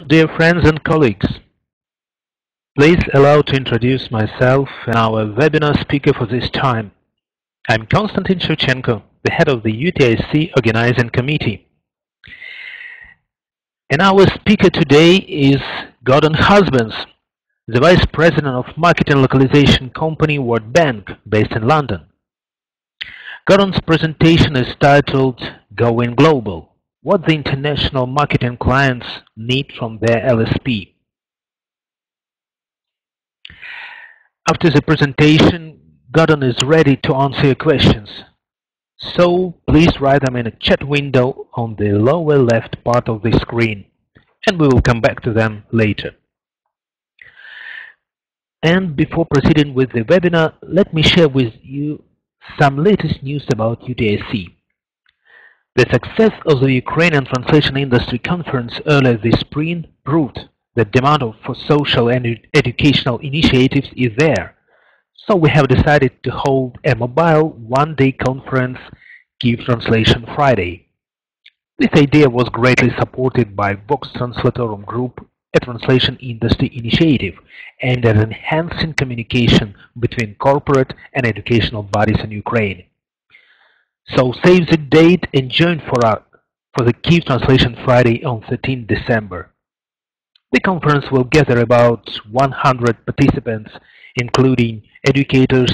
Dear friends and colleagues, please allow to introduce myself and our webinar speaker for this time. I'm Konstantin Shevchenko, the head of the UTIC Organizing Committee. And our speaker today is Gordon Husbands, the Vice President of Marketing Localization Company Wordbank, based in London. Gordon's presentation is titled Going Global: What the International Marketing Clients Need from their LSP. After the presentation, Gordon is ready to answer your questions. So please write them in a chat window on the lower left part of the screen, and we will come back to them later. And before proceeding with the webinar, let me share with you some latest news about UTIC. The success of the Ukrainian Translation Industry Conference earlier this spring proved that demand for social and educational initiatives is there. So we have decided to hold a mobile one-day conference, Kyiv Translation Friday. This idea was greatly supported by Vox Translatorum Group, a translation industry initiative aimed at enhancing communication between corporate and educational bodies in Ukraine. So save the date and join for the Kyiv Translation Friday on 13 December. The conference will gather about 100 participants, including educators,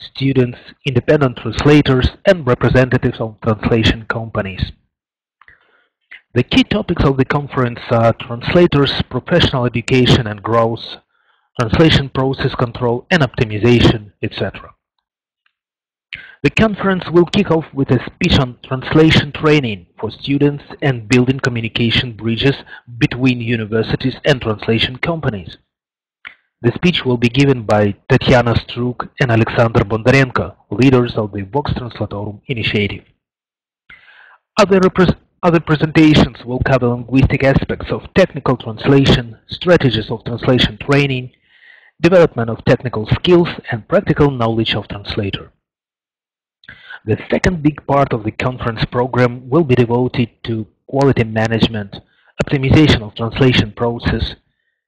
students, independent translators, and representatives of translation companies. The key topics of the conference are translators, professional education and growth, translation process control and optimization, etc. The conference will kick off with a speech on translation training for students and building communication bridges between universities and translation companies. The speech will be given by Tatiana Struk and Alexander Bondarenko, leaders of the Vox Translatorum initiative. Other presentations will cover linguistic aspects of technical translation, strategies of translation training, development of technical skills, and practical knowledge of translator. The second big part of the conference program will be devoted to quality management, optimization of translation process,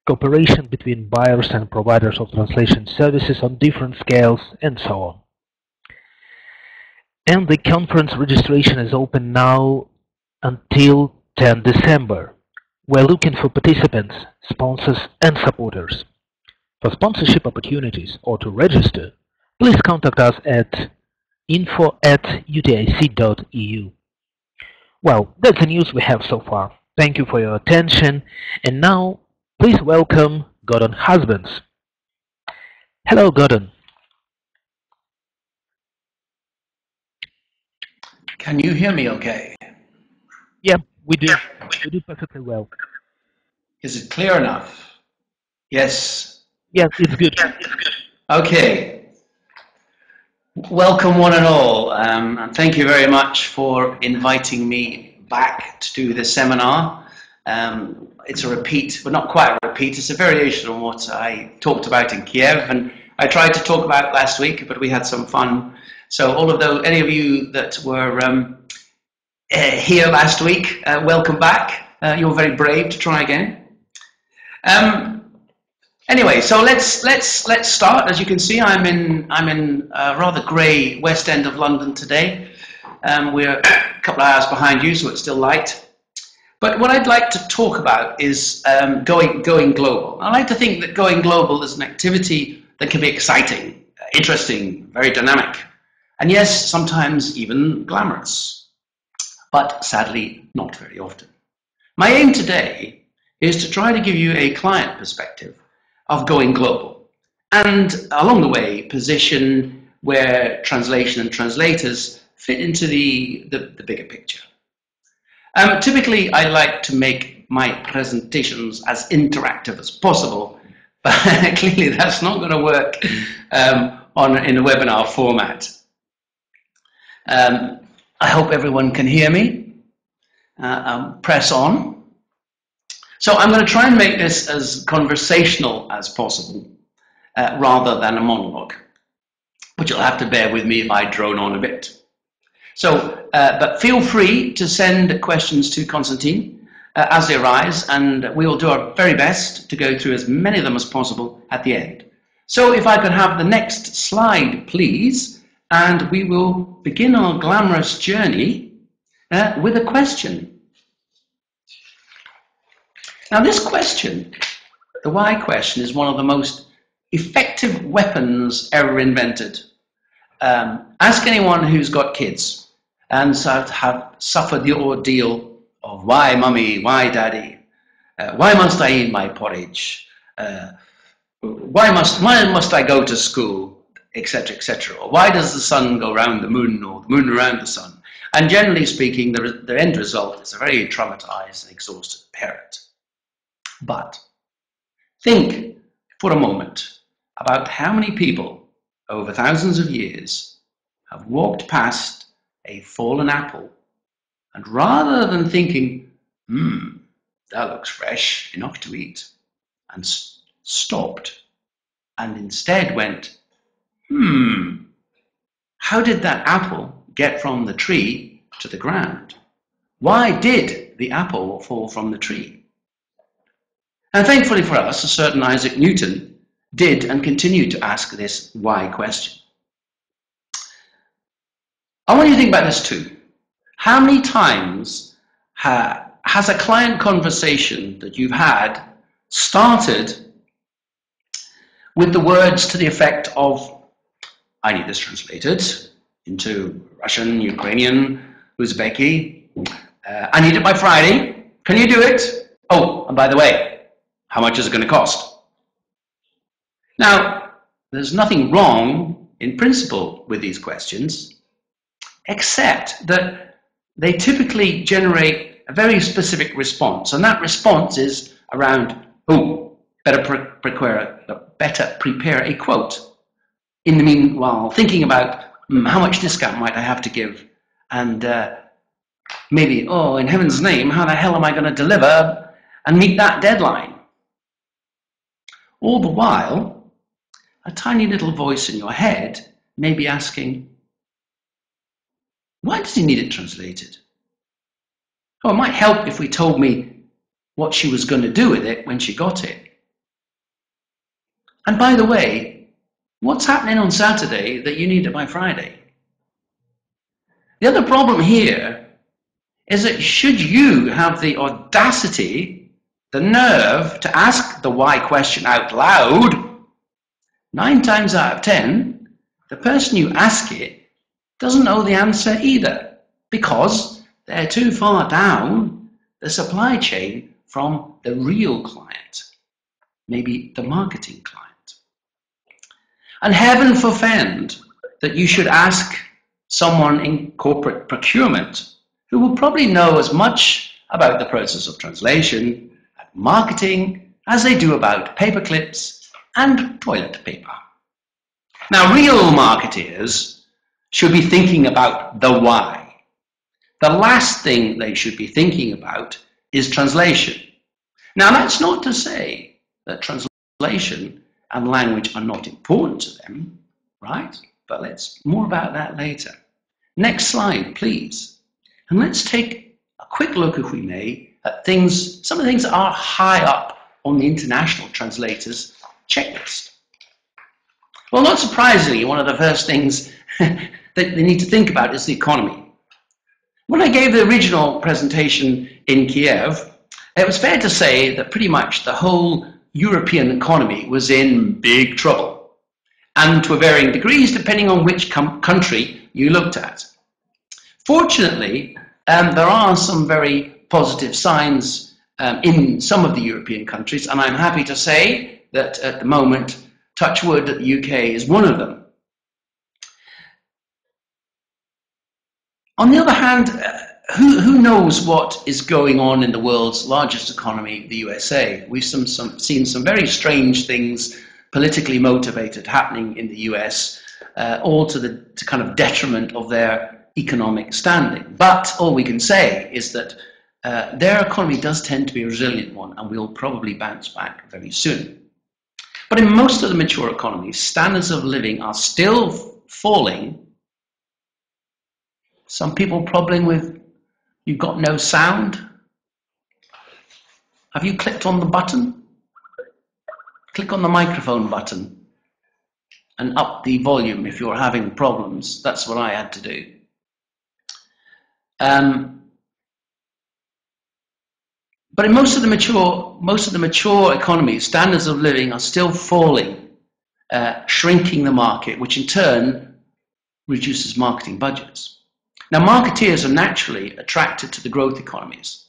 cooperation between buyers and providers of translation services on different scales, and so on. And the conference registration is open now until 10 December. We're looking for participants, sponsors, and supporters. For sponsorship opportunities or to register, please contact us at info@utic.eu. Well, that's the news we have so far. Thank you for your attention. And now, please welcome Gordon Husbands. Hello, Gordon. Can you hear me okay? Yeah, we do. We do perfectly well. Is it clear enough? Yes. Yes, it's good. Okay. Welcome one and all, and thank you very much for inviting me back to do this seminar. It's a repeat, but not quite a repeat. It's a variation on what I talked about in Kiev, and I tried to talk about last week, but we had some fun. So any of you that were here last week, welcome back. You're very brave to try again. Anyway, so let's start. As you can see, I'm in a rather grey West End of London today. We're a couple of hours behind you, so it's still light. But what I'd like to talk about is going global. I like to think that going global is an activity that can be exciting, interesting, very dynamic, and yes, sometimes even glamorous, but sadly not very often. My aim today is to try to give you a client perspective of going global, and along the way position where translation and translators fit into the bigger picture. Typically, I like to make my presentations as interactive as possible, but clearly that's not going to work in a webinar format. I hope everyone can hear me. Press on. So I'm going to try and make this as conversational as possible, rather than a monologue, but you'll have to bear with me if I drone on a bit. So, but feel free to send questions to Konstantin as they arise, and we will do our very best to go through as many of them as possible at the end. So if I could have the next slide, please, and we will begin our glamorous journey with a question. Now this question, the why question, is one of the most effective weapons ever invented. Ask anyone who's got kids and have suffered the ordeal of why mummy, why daddy, why must I eat my porridge, why must I go to school, etc., etc., or why does the sun go around the moon or the moon around the sun? And generally speaking, the end result is a very traumatized and exhausted parent. But think for a moment about how many people over thousands of years have walked past a fallen apple, and rather than thinking, that looks fresh, enough to eat, and stopped, and instead went, how did that apple get from the tree to the ground? Why did the apple fall from the tree? And thankfully for us, a certain Isaac Newton did and continued to ask this why question. I want you to think about this too. How many times has a client conversation that you've had started with the words to the effect of, I need this translated into Russian, Ukrainian, Uzbeki, I need it by Friday, can you do it? Oh, and by the way, how much is it going to cost? Now, there's nothing wrong in principle with these questions, except that they typically generate a very specific response. And that response is around, better prepare a quote. In the meanwhile, thinking about how much discount might I have to give, and maybe, in heaven's name, how the hell am I going to deliver and meet that deadline? All the while, a tiny little voice in your head may be asking, why does he need it translated? It might help if we told me what she was going to do with it when she got it. And by the way, what's happening on Saturday that you need it by Friday? The other problem here is that should you have the audacity, the nerve to ask the why question out loud, 9 times out of 10, the person you ask it doesn't know the answer either, because they're too far down the supply chain from the real client, maybe the marketing client. And heaven forfend that you should ask someone in corporate procurement who will probably know as much about the process of translation, marketing, as they do about paper clips and toilet paper. Now, real marketeers should be thinking about the why. The last thing they should be thinking about is translation. Now, that's not to say that translation and language are not important to them, right? But let's more about that later. Next slide, please. And let's take a quick look, if we may, at some of the things that are high up on the international translators checklist. Well, not surprisingly, one of the first things that they need to think about is the economy. When I gave the original presentation in Kiev, it was fair to say that pretty much the whole European economy was in big trouble, and to varying degrees depending on which country you looked at. Fortunately, there are some very positive signs in some of the European countries, and I'm happy to say that at the moment, touch wood, that the UK is one of them. On the other hand, who knows what is going on in the world's largest economy, the USA? We've seen some very strange things, politically motivated, happening in the US, all to the kind of detriment of their economic standing. But all we can say is that their economy does tend to be a resilient one, and will probably bounce back very soon. But in most of the mature economies, standards of living are still falling. Some people problem with, you've got no sound. Have you clicked on the button? Click on the microphone button and up the volume if you're having problems. That's what I had to do. But in most of the mature economies, standards of living are still falling, shrinking the market, which in turn reduces marketing budgets. Now, marketeers are naturally attracted to the growth economies,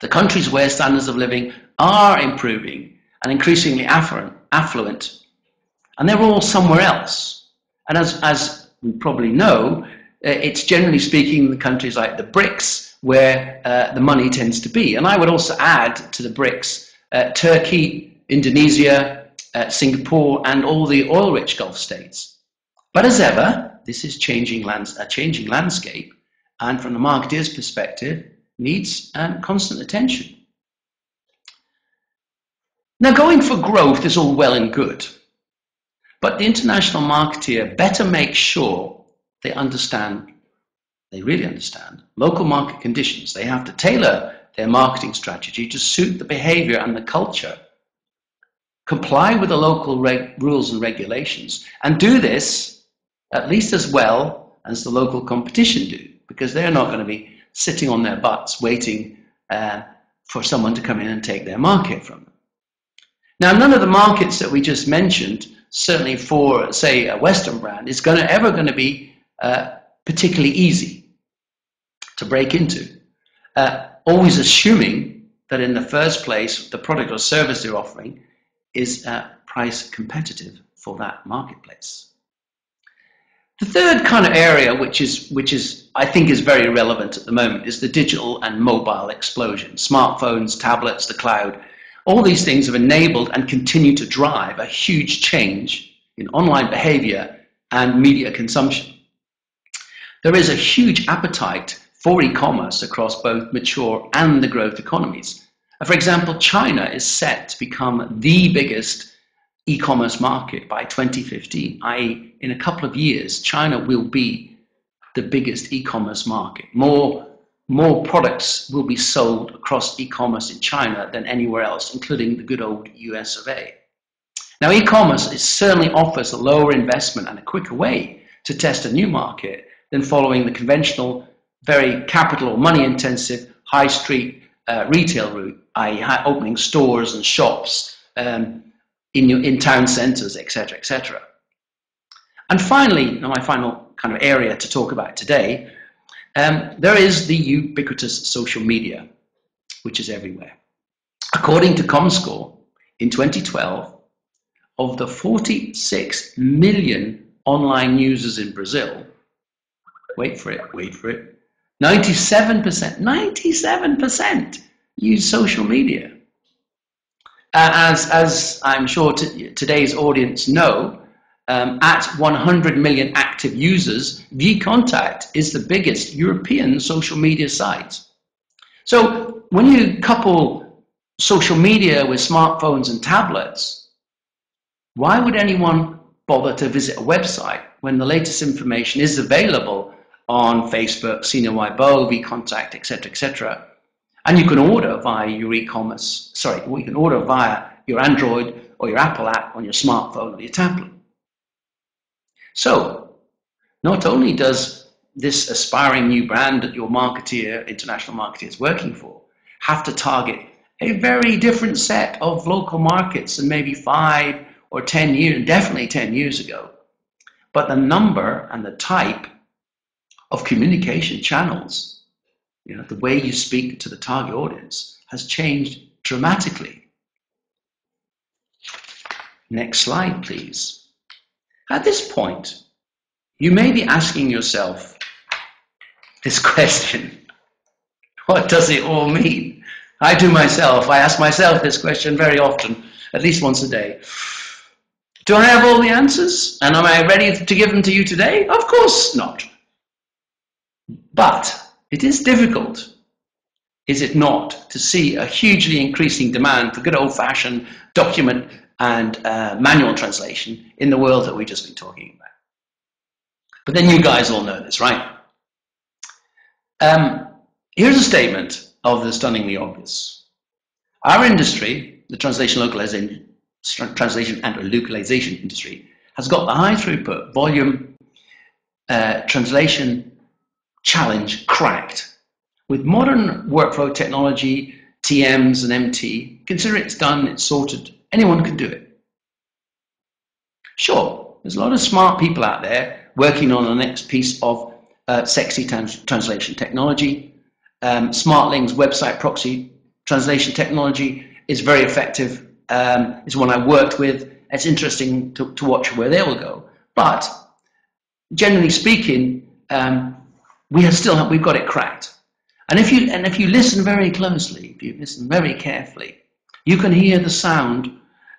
the countries where standards of living are improving and increasingly affluent, and they're all somewhere else. And as we probably know, it's generally speaking the countries like the BRICS where the money tends to be. And I would also add to the BRICS Turkey, Indonesia, Singapore, and all the oil-rich Gulf states. But as ever, this is a changing landscape, and from the marketeer's perspective, needs constant attention. Now, going for growth is all well and good, but the international marketeer better make sure they really understand local market conditions. They have to tailor their marketing strategy to suit the behavior and the culture, comply with the local rules and regulations, and do this at least as well as the local competition do, because they're not going to be sitting on their butts waiting for someone to come in and take their market from them. Now, none of the markets that we just mentioned, certainly for, say, a Western brand, is ever going to be particularly easy to break into, always assuming that in the first place, the product or service they're offering is price competitive for that marketplace. The third kind of area, which is I think is very relevant at the moment, is the digital and mobile explosion. Smartphones, tablets, the cloud, all these things have enabled and continue to drive a huge change in online behavior and media consumption. There is a huge appetite for e-commerce across both mature and the growth economies. For example, China is set to become the biggest e-commerce market by 2015, i.e. in a couple of years, China will be the biggest e-commerce market. More products will be sold across e-commerce in China than anywhere else, including the good old US of A. Now, e-commerce certainly offers a lower investment and a quicker way to test a new market than following the conventional, very capital or money-intensive high street retail route, i.e. opening stores and shops in town centres, etc., etc. And finally, my final kind of area to talk about today, there is the ubiquitous social media, which is everywhere. According to Comscore, in 2012, of the 46 million online users in Brazil, wait for it, 97% use social media. As I'm sure today's audience know, at 100 million active users, VKontakte is the biggest European social media site. So when you couple social media with smartphones and tablets, why would anyone bother to visit a website when the latest information is available on Facebook, Sina Weibo, VKontakte, etc., etc.? And you can order via your you can order via your Android or your Apple app on your smartphone or your tablet. So, not only does this aspiring new brand that your international marketeer is working for, have to target a very different set of local markets than maybe 5 or 10 years, definitely 10 years ago, but the number and the type of communication channels, the way you speak to the target audience has changed dramatically. Next slide, please. At this point, you may be asking yourself this question: what does it all mean? I ask myself this question very often, at least once a day. Do I have all the answers? And am I ready to give them to you today? Of course not. But it is difficult, is it not, to see a hugely increasing demand for good old-fashioned document and manual translation in the world that we've just been talking about. But then you guys all know this, right? Here's a statement of the stunningly obvious. Our industry, the translation and localization industry, has got the high throughput volume translation challenge cracked. With modern workflow technology, TMs and MT, consider it's done, it's sorted, anyone can do it. Sure, there's a lot of smart people out there working on the next piece of sexy translation technology. SmartLink's website proxy translation technology is very effective. It's one I worked with. It's interesting to watch where they will go. But generally speaking, we've got it cracked. And if you listen very closely, if you listen very carefully, you can hear the sound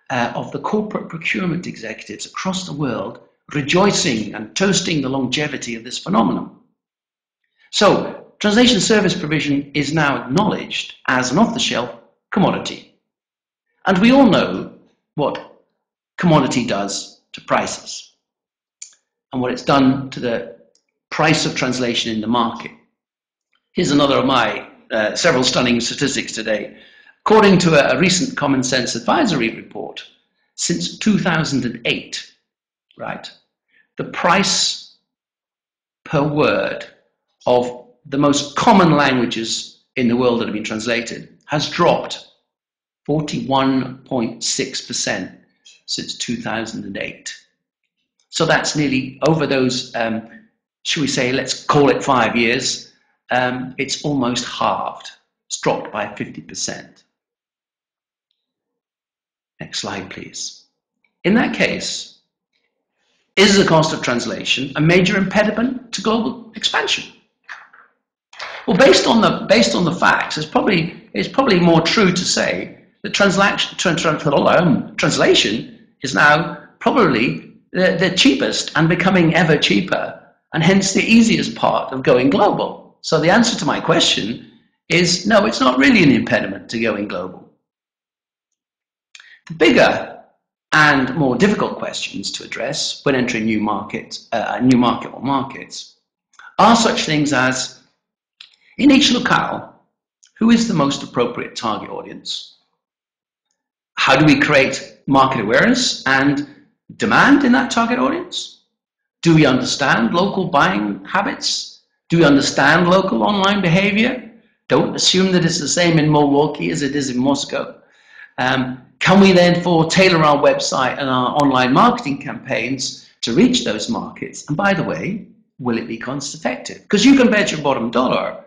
of the corporate procurement executives across the world rejoicing and toasting the longevity of this phenomenon. So, translation service provision is now acknowledged as an off-the-shelf commodity. And we all know what commodity does to prices and what it's done to the price of translation in the market. Here's another of my several stunning statistics today. According to a recent Common Sense Advisory report, since 2008, right, the price per word of the most common languages in the world that have been translated has dropped 41.6% since 2008. So that's nearly over those, should we say, let's call it 5 years, it's almost halved. It's dropped by 50%. Next slide, please. In that case, is the cost of translation a major impediment to global expansion? Well, based on the facts, it's probably more true to say that translation is now probably the cheapest and becoming ever cheaper, and hence the easiest part of going global. So the answer to my question is no, it's not really an impediment to going global. The bigger and more difficult questions to address when entering a new market or markets are such things as, in each locale, who is the most appropriate target audience? How do we create market awareness and demand in that target audience? Do we understand local buying habits? Do we understand local online behavior? Don't assume that it's the same in Milwaukee as it is in Moscow. Can we therefore tailor our website and our online marketing campaigns to reach those markets? And by the way, will it be cost effective? Because you can bet your bottom dollar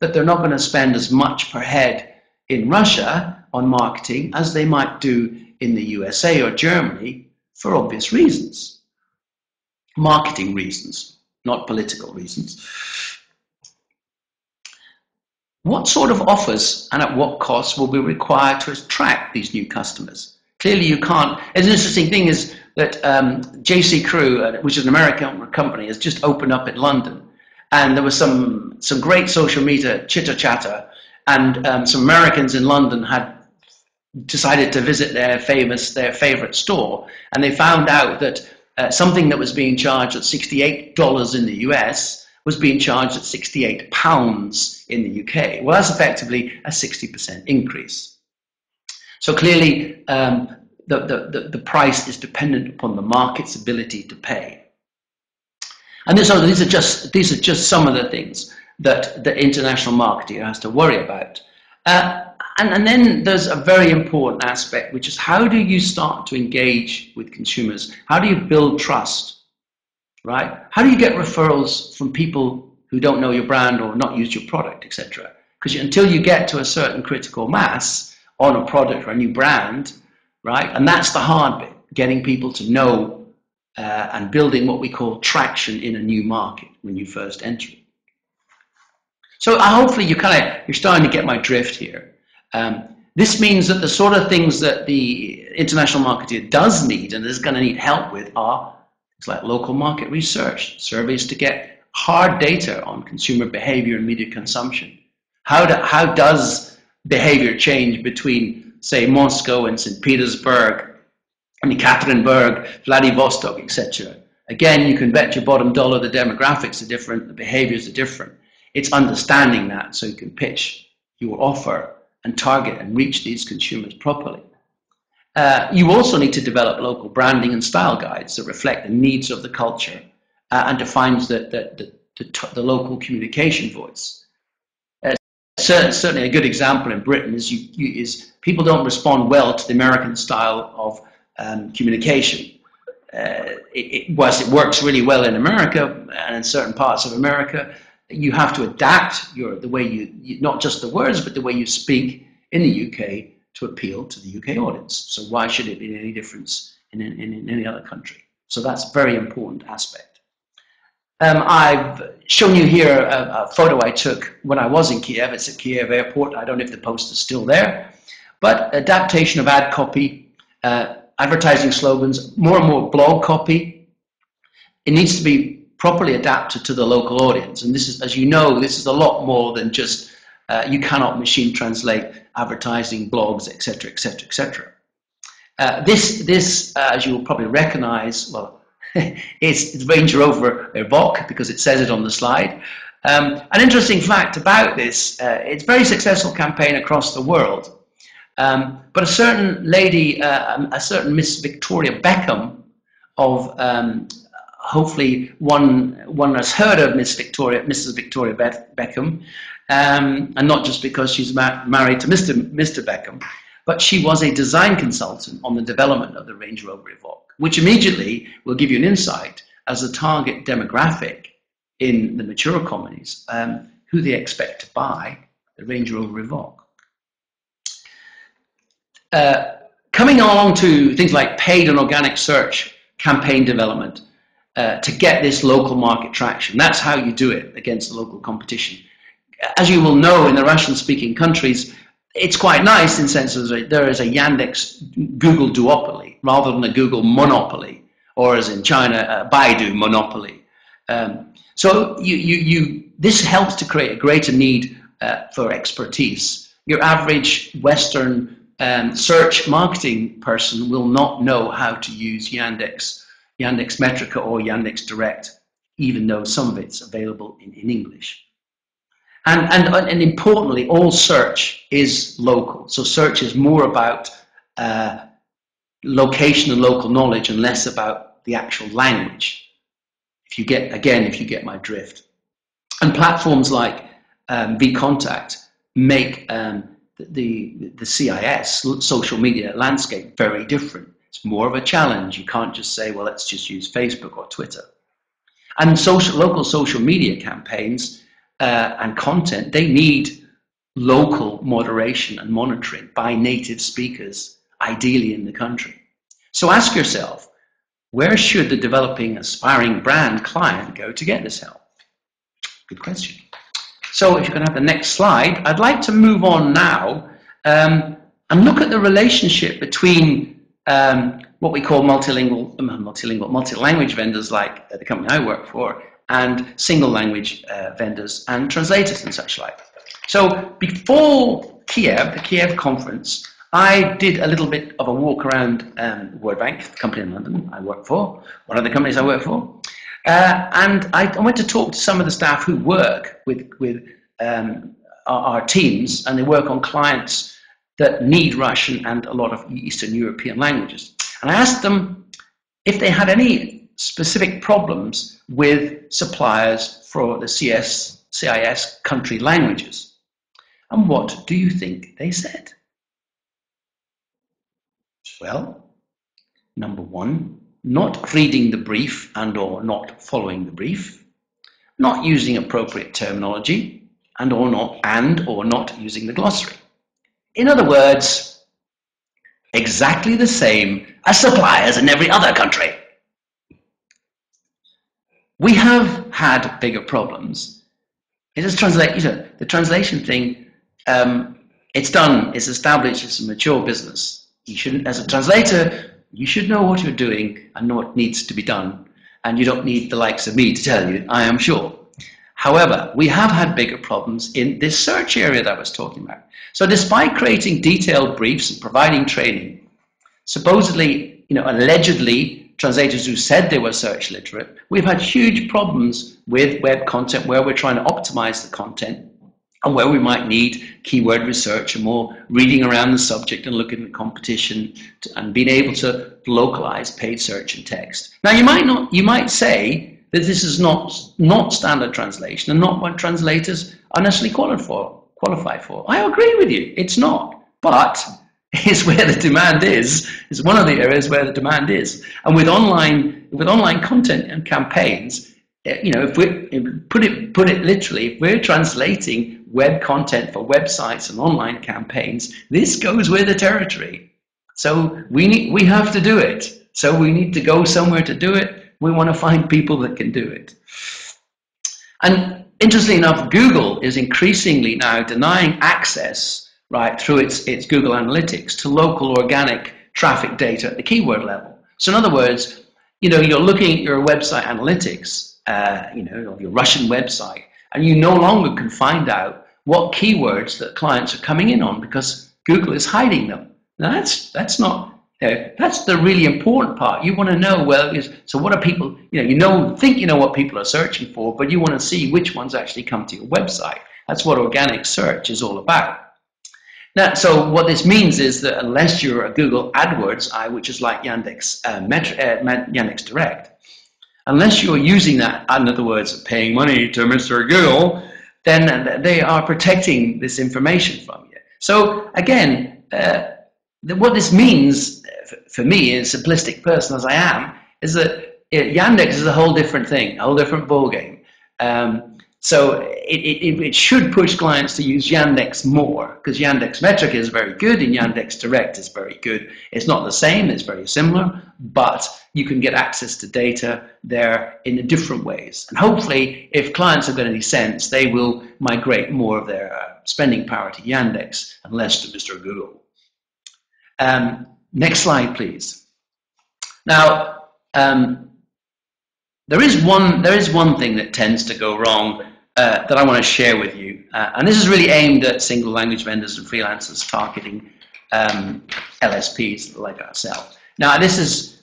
that they're not going to spend as much per head in Russia on marketing as they might do in the USA or Germany for obvious reasons. Marketing reasons, not political reasons. What sort of offers and at what cost will be required to attract these new customers? Clearly you can't. An interesting thing is that JC Crew, which is an American company, has just opened up in London. And there was some great social media chitter-chatter, and some Americans in London had decided to visit their favorite store, and they found out that something that was being charged at $68 in the US was being charged at £68 in the UK. Well, that's effectively a 60% increase. So clearly, the price is dependent upon the market's ability to pay. And these are just some of the things that the international marketer has to worry about. And then there's a very important aspect, which is how do you start to engage with consumers? How do you build trust? Right? How do you get referrals from people who don't know your brand or not use your product, etc.? Because until you get to a certain critical mass on a product or a new brand, right? And that's the hard bit, getting people to know and building what we call traction in a new market when you first enter it. So hopefully you're starting to get my drift here. This means that the sort of things that the international marketer does need and is going to need help with are things like local market research, surveys to get hard data on consumer behavior and media consumption. How does behavior change between, say, Moscow and St. Petersburg, and Ekaterinburg, Vladivostok, etc.? Again, you can bet your bottom dollar the demographics are different, the behaviors are different. It's understanding that so you can pitch your offer and target and reach these consumers properly. You also need to develop local branding and style guides that reflect the needs of the culture and defines the local communication voice. Certainly a good example in Britain is people don't respond well to the American style of communication. Whilst it works really well in America and in certain parts of America, you have to adapt the way you not just the words, but the way you speak in the UK to appeal to the UK audience. So why should it be any difference in any other country? So that's a very important aspect. I've shown you here a photo I took when I was in Kiev. It's at Kiev airport. I don't know if the poster's still there. But adaptation of ad copy, advertising slogans, more and more blog copy. It needs to be properly adapted to the local audience. And this is, as you know, this is a lot more than just, you cannot machine translate advertising, blogs, etc., etc., etc. This, as you will probably recognize, well, it's Range Rover Evoque because it says it on the slide. An interesting fact about this, it's a very successful campaign across the world. But a certain lady, a certain Miss Victoria Beckham of, hopefully one has heard of Mrs. Victoria Beckham, and not just because she's married to Mr. Beckham, but she was a design consultant on the development of the Range Rover Evoque, which immediately will give you an insight as a target demographic in the mature economies, who they expect to buy the Range Rover Evoque. Coming along to things like paid and organic search campaign development to get this local market traction. That's how you do it against the local competition. As you will know, in the Russian-speaking countries, it's quite nice in the sense that there is a Yandex Google duopoly rather than a Google monopoly, or as in China, a Baidu monopoly. So this helps to create a greater need for expertise. Your average Western search marketing person will not know how to use Yandex Metrica or Yandex Direct, even though some of it's available in English. And importantly, all search is local. So search is more about location and local knowledge and less about the actual language. If you get my drift. And platforms like vContact make the CIS, social media landscape, very different. It's more of a challenge. You can't just say, well, let's just use Facebook or Twitter. And local social media campaigns and content, they need local moderation and monitoring by native speakers, ideally in the country. So ask yourself, where should the developing aspiring brand client go to get this help? Good question. So if you can have the next slide, I'd like to move on now and look at the relationship between what we call multi-language vendors like the company I work for, and single language vendors and translators and such like. So before Kiev, the Kiev conference, I did a little bit of a walk around Wordbank, the company in London I work for, one of the companies I work for. And I went to talk to some of the staff who work with our teams, and they work on clients that need Russian and a lot of Eastern European languages. And I asked them if they had any specific problems with suppliers for the CIS country languages. And what do you think they said? Well, number one, not reading the brief and or not following the brief, not using appropriate terminology and or not using the glossary. In other words, exactly the same as suppliers in every other country. We have had bigger problems. It is the translation thing, it's done, it's established, it's a mature business. You shouldn't, as a translator, you should know what you're doing and know what needs to be done. And you don't need the likes of me to tell you, I am sure. However, we have had bigger problems in this search area that I was talking about. So despite creating detailed briefs and providing training, supposedly, allegedly, translators who said they were search literate, we've had huge problems with web content where we're trying to optimize the content and where we might need keyword research and more reading around the subject and looking at competition and being able to localize paid search and text. Now, you might say that this is not standard translation and not what translators are necessarily qualified for. I agree with you, it's not, but it's where the demand is. It's one of the areas where the demand is. And with online content and campaigns, if we put it literally, if we're translating web content for websites and online campaigns, this goes with the territory. So we have to do it. So we need to go somewhere to do it. We want to find people that can do it. And interestingly enough, Google is increasingly now denying access, right, through its Google Analytics to local organic traffic data at the keyword level. So in other words, you're looking at your website analytics, of your Russian website, and you no longer can find out what keywords that clients are coming in on because Google is hiding them. Now that's not, that's the really important part. You want to know, so what are people, think you know what people are searching for, but you want to see which ones actually come to your website. That's what organic search is all about. Now, so what this means is that unless you're a Google AdWords, which is like Yandex, Yandex Direct, unless you're using that, in other words, paying money to Mr. Google, then they are protecting this information from you. So again, what this means for me, as a simplistic person as I am, is that Yandex is a whole different thing, a whole different ballgame. So it should push clients to use Yandex more, because Yandex Metric is very good and Yandex Direct is very good. It's not the same, it's very similar, but you can get access to data there in different ways. And hopefully, if clients have got any sense, they will migrate more of their spending power to Yandex and less to Mr. Google. Next slide, please. Now, there is one thing that tends to go wrong that I want to share with you, and this is really aimed at single language vendors and freelancers targeting LSPs like ourselves. Now, this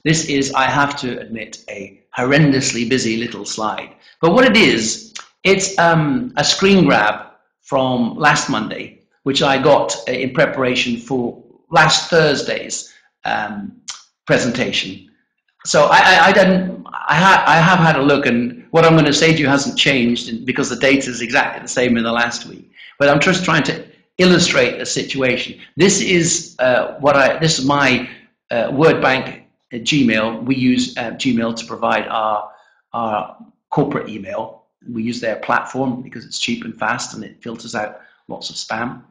is, I have to admit, a horrendously busy little slide. But what it is, it's a screen grab from last Monday, which I got in preparation for last Thursday's presentation. So I have had a look, and what I'm going to say to you hasn't changed because the data is exactly the same in the last week. But I'm just trying to illustrate the situation. This is this is my Wordbank Gmail. We use Gmail to provide our corporate email. We use their platform because it's cheap and fast, and it filters out lots of spam.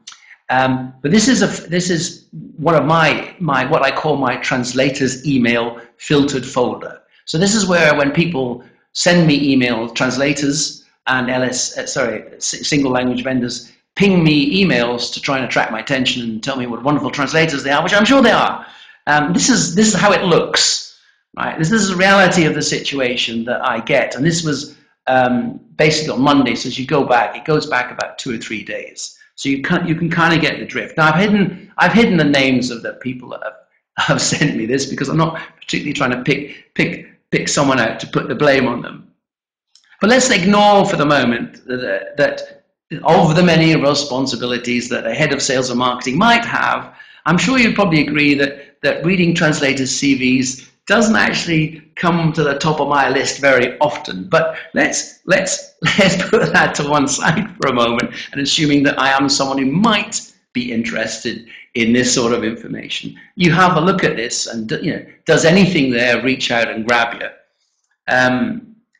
But this is one of my what I call my translators email filtered folder. So this is where when people send me emails, translators and single language vendors ping me emails to try and attract my attention and tell me what wonderful translators they are, which I'm sure they are. This is how it looks, right? This is the reality of the situation that I get, and this was basically on Monday. So as you go back, it goes back about 2 or 3 days. So you can kind of get the drift. Now I've hidden the names of the people that have sent me this because I'm not particularly trying to pick someone out to put the blame on them. But let's ignore for the moment that of the many responsibilities that a head of sales or marketing might have, I'm sure you'd probably agree that reading translators' CVs doesn't actually come to the top of my list very often. But let's put that to one side for a moment, and assuming that I am someone who might be interested in this sort of information, you have a look at this, and does anything there reach out and grab you?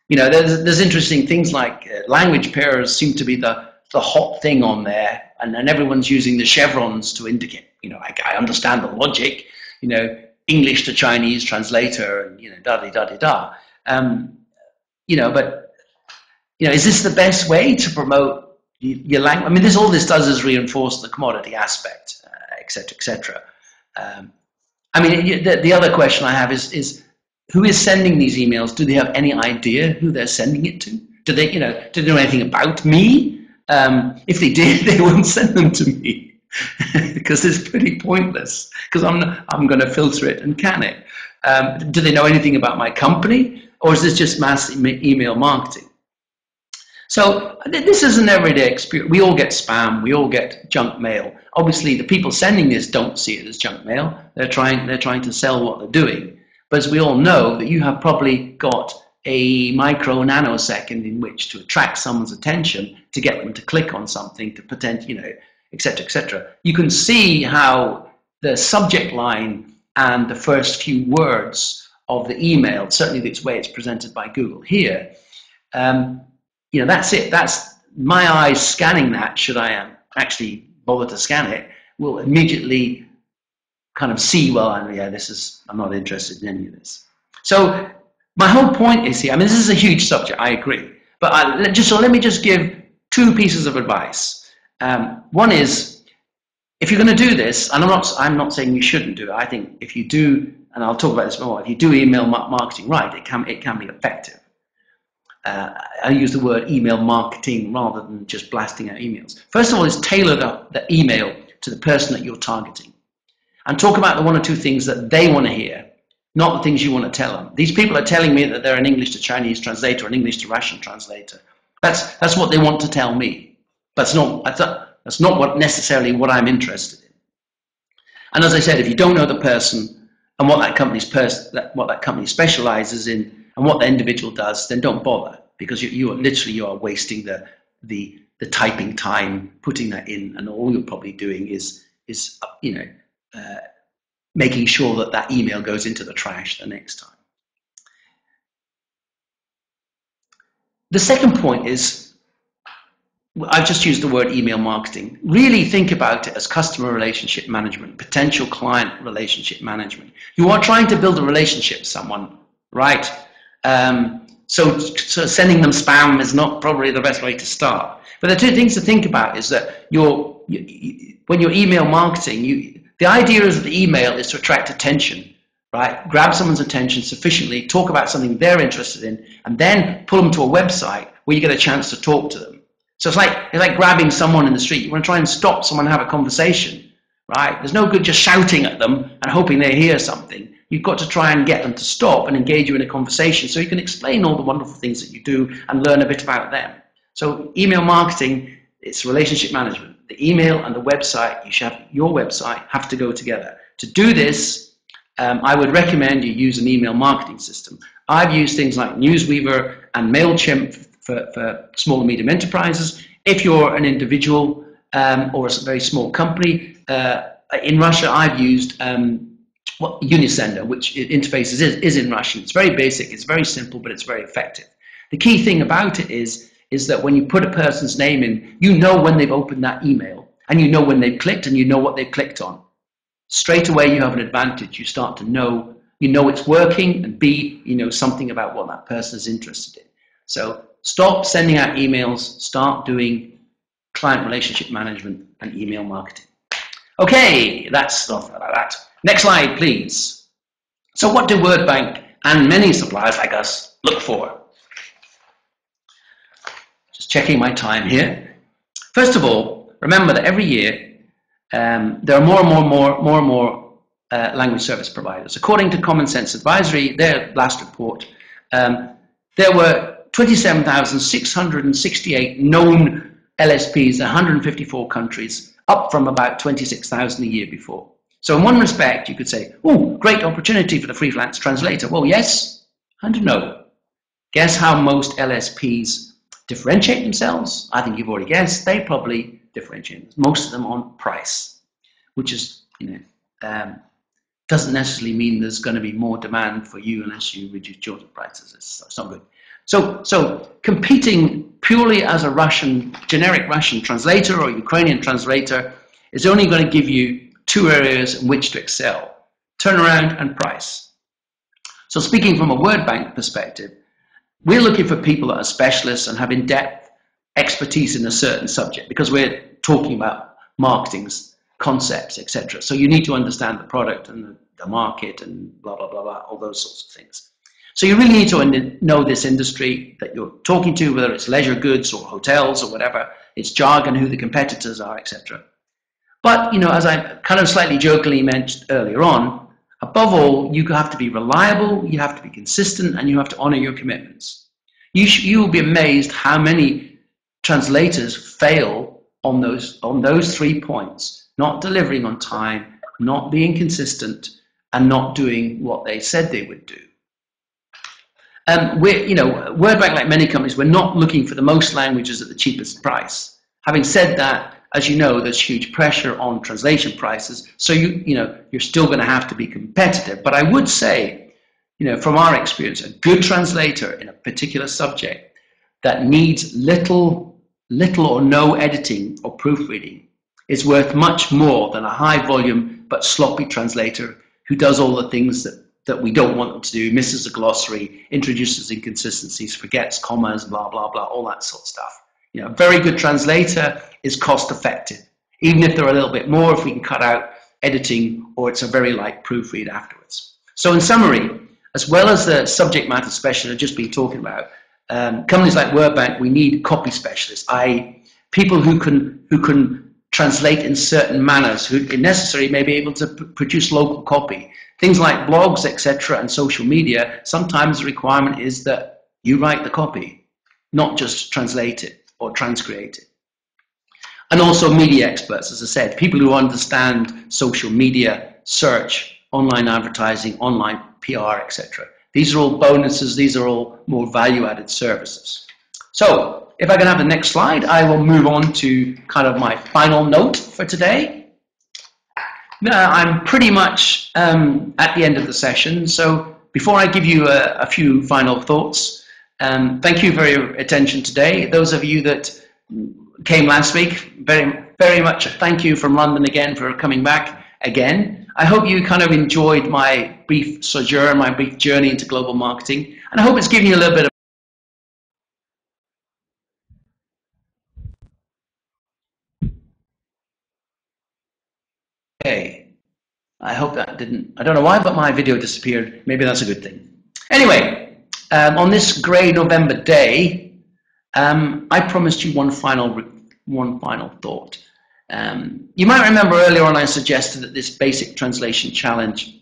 There's interesting things like language pairs seem to be the hot thing on there, and everyone's using the chevrons to indicate. I understand the logic. English to Chinese translator, and da-di-da-di-da. But is this the best way to promote your language? I mean, all this does is reinforce the commodity aspect, et cetera, et cetera. The other question I have is who is sending these emails? Do they have any idea who they're sending it to? Do they know anything about me? If they did, they wouldn't send them to me. Because it's pretty pointless, because I'm going to filter it and can it. Do they know anything about my company, or is this just mass email marketing? So this is an everyday experience. We all get spam. We all get junk mail. Obviously, the people sending this don't see it as junk mail. They're trying to sell what they're doing. But as we all know, that you have probably got a micro nanosecond in which to attract someone's attention, to get them to click on something, to pretend, et cetera, et cetera. You can see how the subject line and the first few words of the email, certainly the way it's presented by Google here, that's it. That's my eyes scanning that, should I actually bother to scan it, will immediately kind of see, well, I'm not interested in any of this. So my whole point is here, this is a huge subject, I agree, but let me just give two pieces of advice. One is, if you're going to do this, and I'm not saying you shouldn't do it, I think if you do, and I'll talk about this more, if you do email marketing right, it can be effective. I use the word email marketing rather than just blasting out emails. First of all, is tailor the email to the person that you're targeting. And talk about the one or two things that they want to hear, not the things you want to tell them. These people are telling me that they're an English to Chinese translator or an English to Russian translator. That's what they want to tell me. That's not necessarily what I'm interested in. And as I said, if you don't know the person and what that company specializes in and what the individual does, then don't bother, because you are wasting the typing time putting that in, and all you're probably doing is making sure that email goes into the trash the next time. The second point is, I've just used the word email marketing. Really think about it as customer relationship management, potential client relationship management. You are trying to build a relationship with someone, right? So sending them spam is not probably the best way to start. But the two things to think about is that when you're email marketing, the idea is that the email is to attract attention, right? Grab someone's attention sufficiently, talk about something they're interested in, and then pull them to a website where you get a chance to talk to them. So it's like grabbing someone in the street. You want to try and stop someone and have a conversation, right? There's no good just shouting at them and hoping they hear something. You've got to try and get them to stop and engage you in a conversation so you can explain all the wonderful things that you do and learn a bit about them. So email marketing, it's relationship management. The email and the website, your website have to go together. To do this, I would recommend you use an email marketing system. I've used things like NewsWeaver and MailChimp for small and medium enterprises. If you're an individual or a very small company, in Russia I've used Unisender, which interfaces is in Russian. It's very basic, it's very simple, but it's very effective. The key thing about it is that when you put a person's name in, you know when they've opened that email, and you know when they've clicked, and you know what they've clicked on. Straight away you have an advantage. You start to know, it's working, and B, you know something about what that person is interested in. So stop sending out emails, start doing client relationship management and email marketing. Okay, that's enough about that. Next slide, please. So what do Wordbank and many suppliers like us look for? Just checking my time here. First of all, remember that every year there are more and more language service providers. According to Common Sense Advisory, their last report, there were 27,668 known LSPs in 154 countries, up from about 26,000 a year before. So in one respect, you could say, oh, great opportunity for the freelance translator. Well, yes and no. Guess how most LSPs differentiate themselves? I think you've already guessed. They probably differentiate most of them on price, which is, doesn't necessarily mean there's going to be more demand for you unless you reduce your prices. It's not good. So competing purely as a generic Russian translator or Ukrainian translator is only going to give you two areas in which to excel: turnaround and price. So speaking from a Wordbank perspective, we're looking for people that are specialists and have in-depth expertise in a certain subject, because we're talking about marketing's concepts, etc. So you need to understand the product and the market and blah, blah, blah, blah, all those sorts of things. So you really need to know this industry that you're talking to, whether it's leisure goods or hotels or whatever, it's jargon, who the competitors are, etc. But, as I kind of slightly jokingly mentioned earlier on, above all, you have to be reliable, you have to be consistent, and you have to honor your commitments. You will be amazed how many translators fail on those 3 points: not delivering on time, not being consistent, and not doing what they said they would do. Wordbank, like many companies, we're not looking for the most languages at the cheapest price. Having said that, as you know, there's huge pressure on translation prices, so you're still going to have to be competitive. But I would say, from our experience, a good translator in a particular subject that needs little or no editing or proofreading is worth much more than a high volume but sloppy translator who does all the things that we don't want them to do, misses a glossary, introduces inconsistencies, forgets commas, blah, blah, blah, all that sort of stuff. A very good translator is cost effective, even if they're a little bit more, if we can cut out editing or it's a very light proofread afterwards. So in summary, as well as the subject matter specialists I've just been talking about, companies like Wordbank, we need copy specialists, i.e. people who can translate in certain manners, who if necessary may be able to produce local copy. Things like blogs, etc., and social media, sometimes the requirement is that you write the copy, not just translate it or transcreate it. And also media experts, as I said, people who understand social media, search, online advertising, online PR, etc. These are all bonuses, these are all more value-added services. So, if I can have the next slide, I will move on to kind of my final note for today. Now, I'm pretty much at the end of the session, so before I give you a few final thoughts, thank you for your attention today. Those of you that came last week, very, very much thank you from London again for coming back again. I hope you kind of enjoyed my brief sojourn, my brief journey into global marketing, and I hope it's given you a little bit of I hope that didn't, I don't know why, but my video disappeared. Maybe that's a good thing. Anyway, on this grey November day, I promised you one final thought. You might remember earlier on I suggested that this basic translation challenge,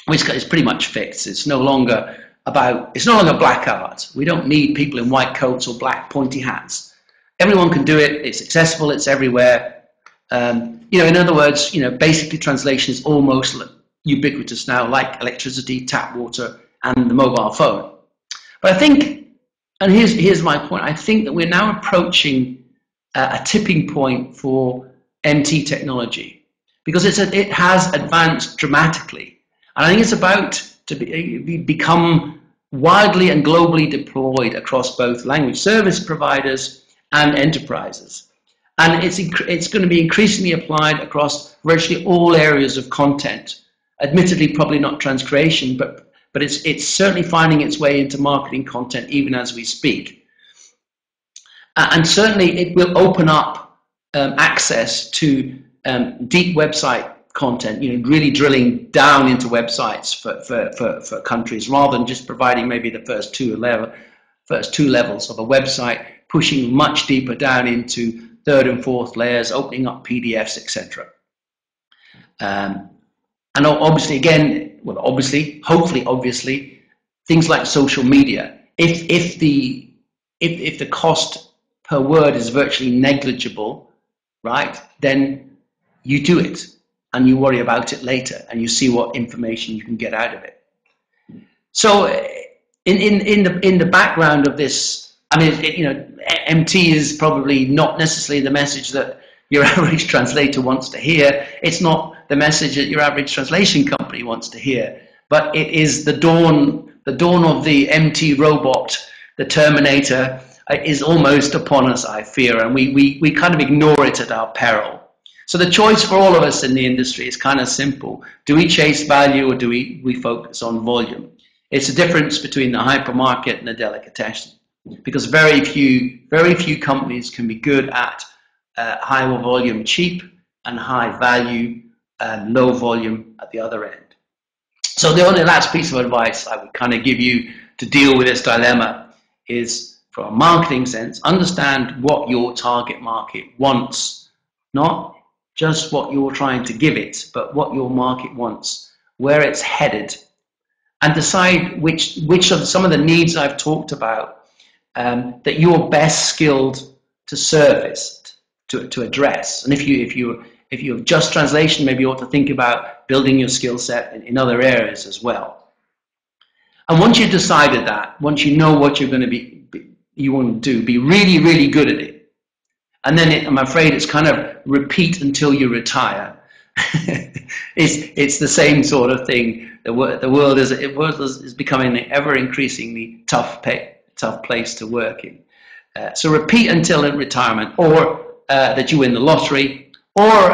which is pretty much fixed. It's no longer black art. We don't need people in white coats or black pointy hats. Everyone can do it. It's accessible. It's everywhere. In other words, basically translation is almost ubiquitous now, like electricity, tap water, and the mobile phone. But I think, and here's my point, I think that we're now approaching a tipping point for MT technology, because it has advanced dramatically. And I think it's about to become widely and globally deployed across both language service providers and enterprises. And it's going to be increasingly applied across virtually all areas of content. Admittedly, probably not transcreation, but it's certainly finding its way into marketing content even as we speak. And certainly it will open up access to deep website content, really drilling down into websites for countries, rather than just providing maybe the first two levels of a website, pushing much deeper down into third and fourth layers, opening up PDFs, etc. And obviously, hopefully, things like social media. If the cost per word is virtually negligible, right, then you do it and you worry about it later and you see what information you can get out of it. So in the background of this, I mean, MT is probably not necessarily the message that your average translator wants to hear. It's not the message that your average translation company wants to hear, but it is the dawn of the MT robot, the Terminator, is almost upon us, I fear, and we kind of ignore it at our peril. So the choice for all of us in the industry is kind of simple. Do we chase value or do we focus on volume? It's the difference between the hypermarket and the delicatessen, because very few companies can be good at high volume cheap and high value low volume at the other end. So the only last piece of advice I would kind of give you to deal with this dilemma is, from a marketing sense, understand what your target market wants, not just what you're trying to give it, but what your market wants, where it's headed, and decide which of some of the needs I've talked about that you're best skilled to surface, to address. And if you have just translation, maybe you ought to think about building your skill set in other areas as well. And once you've decided that, once you know what you're going to you want to do, be really, really good at it. And then I'm afraid it's kind of repeat until you retire. It's the same sort of thing. The world is becoming an ever increasingly tough place to work in. So repeat until retirement, or that you win the lottery, or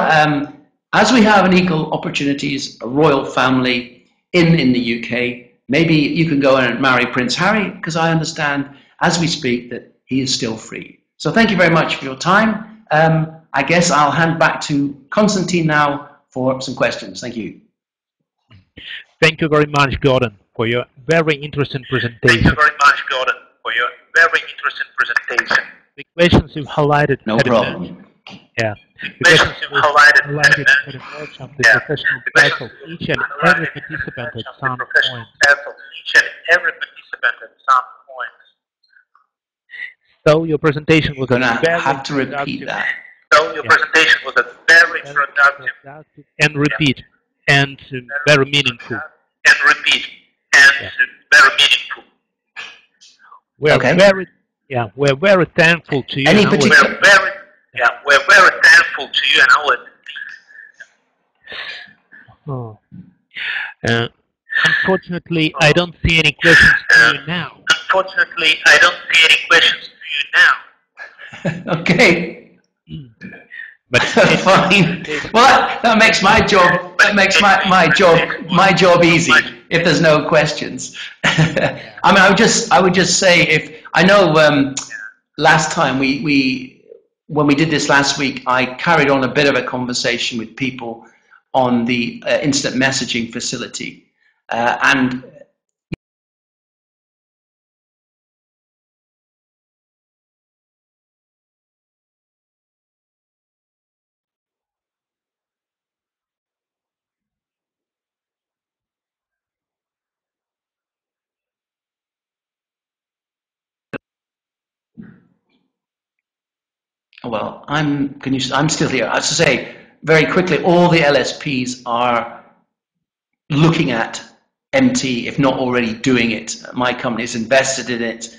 as we have in equal opportunities, a royal family in the UK, maybe you can go and marry Prince Harry, because I understand as we speak that he is still free. So thank you very much for your time. I guess I'll hand back to Constantine now for some questions. Thank you. Thank you very much, Gordon, for your very interesting presentation. Thank you very much, Gordon, for your very interesting presentation. The questions you've highlighted. No problem. Yeah. The questions you've highlighted at the workshop, the professional path of each and every participant at some point. So your presentation was going to have to repeat that. So your presentation was a very productive and repeat and very meaningful. And repeat and very meaningful. We're very thankful to you. Any particular? We're very thankful to you and our. Unfortunately, I don't see any questions to you now. Unfortunately, I don't see any questions to you now. Okay. But fine. Well, that makes my job. That makes my job easy. If there's no questions, I mean, I would just say, if I know last time when we did this last week, I carried on a bit of a conversation with people on the instant messaging facility, and well, I'm still here. As I say, very quickly, all the LSPs are looking at MT, if not already doing it. My company is invested in it.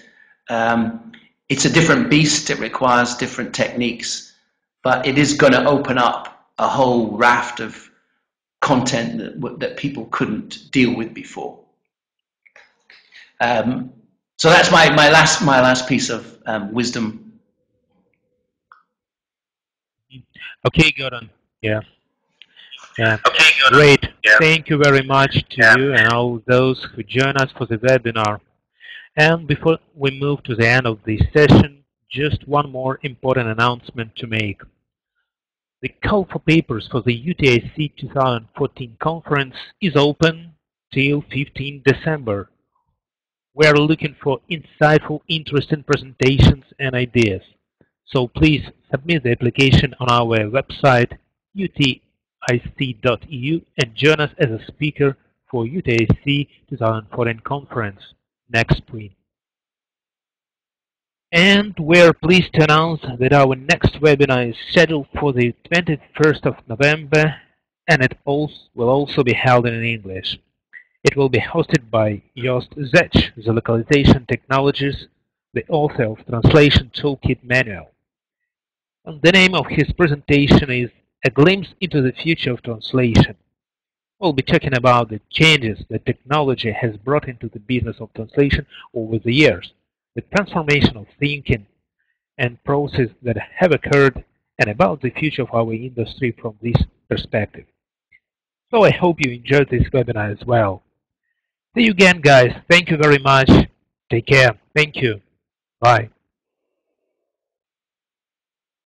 It's a different beast. It requires different techniques, but it is going to open up a whole raft of content that people couldn't deal with before. So that's my last piece of wisdom. Okay, Gordon. Yeah. Okay, Gordon. Great. Yeah. Thank you very much to you and all those who join us for the webinar. And before we move to the end of this session, just one more important announcement to make. The call for papers for the UTIC-2014 conference is open till 15 December. We are looking for insightful, interesting presentations and ideas. So please submit the application on our website, UTIC.eu, and join us as a speaker for UTIC 2014 conference next spring. And we're pleased to announce that our next webinar is scheduled for the 21st of November, and it will also be held in English. It will be hosted by Joost Zech, the localization technologist, the author of Translation Toolkit Manual. And the name of his presentation is A Glimpse into the Future of Translation. We'll be talking about the changes that technology has brought into the business of translation over the years, the transformation of thinking and process that have occurred, and about the future of our industry from this perspective. So I hope you enjoyed this webinar as well. See you again, guys. Thank you very much. Take care. Thank you. Bye.